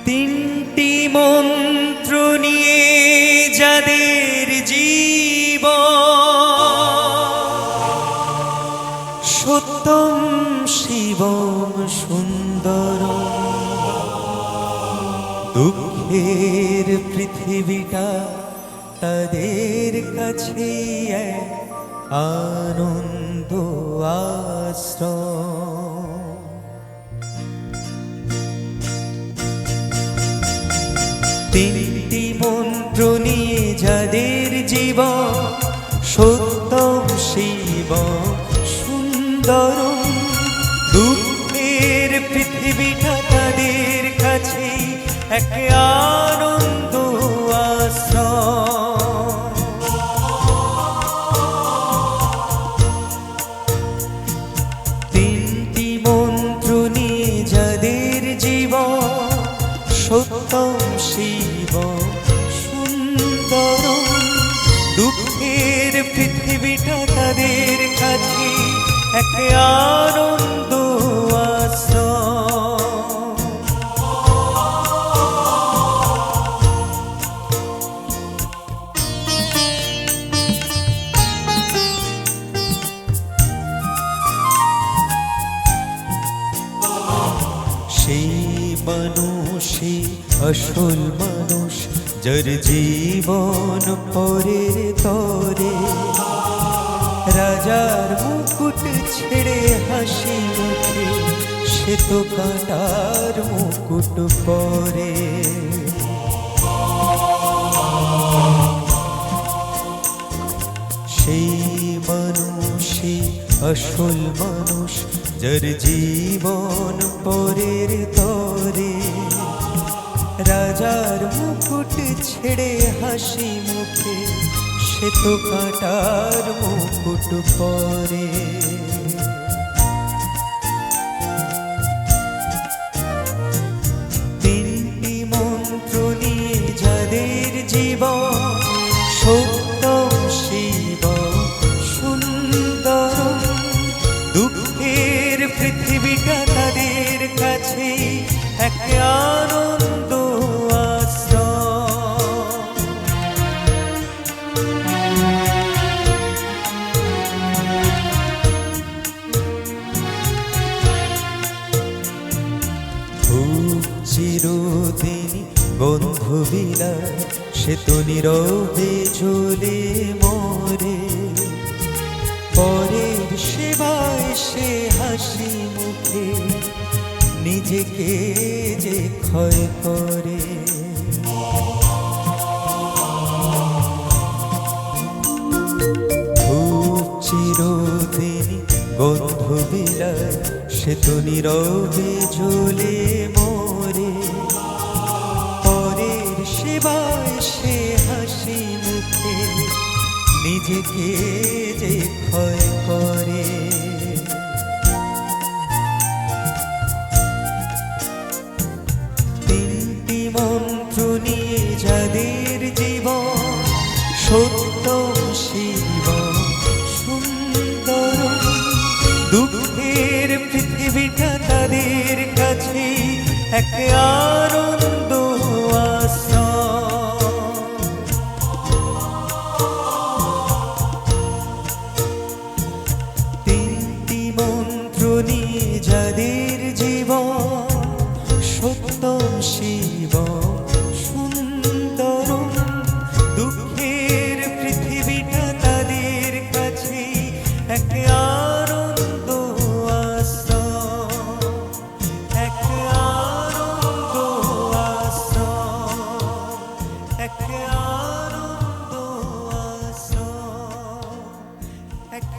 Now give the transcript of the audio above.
তিনটি মন্ত্র নিয়ে যাদের জীবন, সত্যম শিবম সুন্দরম। দুঃখের পৃথিবীটা তাদের কাছে এক আনন্দ আশ্রম। তিনটি মন্ত্র নিয়ে যাদের জীবন, সত্যম শিবম সুন্দরম। দুঃখের পৃথিবীটা তাদের কাছে এক আনন্দ আশ্রম। তিনটি মন্ত্র নিয়ে যাদের জীবন, সত্যম শিবম সুন্দরম। দুঃখের পৃথিবীটা তাদের কাছে এক আনন্দ আশ্রম। সেই মানুষই আসল মানুষ, যার জীবন পরের তরে। রাজার মুকুট ছেড়ে হাসি মুখে, সে তো কাঁটার মুকুট পরে। সেই মানুষই আসল মানুষ, যার জীবন পরের তরে। রাজার মুকুট ছেড়ে হাসি মুখে, সে তো কাঁটার মুকুট পরে। তিনটি মন্ত্র নিয়ে যাদের জীবন, সত্যম শিবম সুন্দরম। দুঃখের পৃথিবীটা তাদের কাছে এক আনন্দ আশ্রম। খুব চিরদিন গন্ধ বিলায়, সে তো নীরবে জ্বলে মরে। পরের সেবায় সে হাসি মুখে, নিজেকে যে ক্ষয় করে। খুব চিরদিন গন্ধ বিলায়, সে তো নীরবে জ্বলে মরে। পরের সেবায় সে হাসি মুখে, নিজেকে যে ক্ষয় করে। তিনটি মন্ত্র নিয়ে যাদের জীবন, সত্যম শিবম সুন্দরম। দুঃখের পৃথিবীটা তাদের কাছে এক আনন্দ আশ্রম। তিনটি মন্ত্র নিয়ে যাদের জীবন, সত্যম শিবম সুন্দরম। দুঃখের পৃথিবীটা তাদের কাছে এক আনন্দ আশ্রম, এক আনন্দ আশ্রম, এক আনন্দ আশ্রম, এক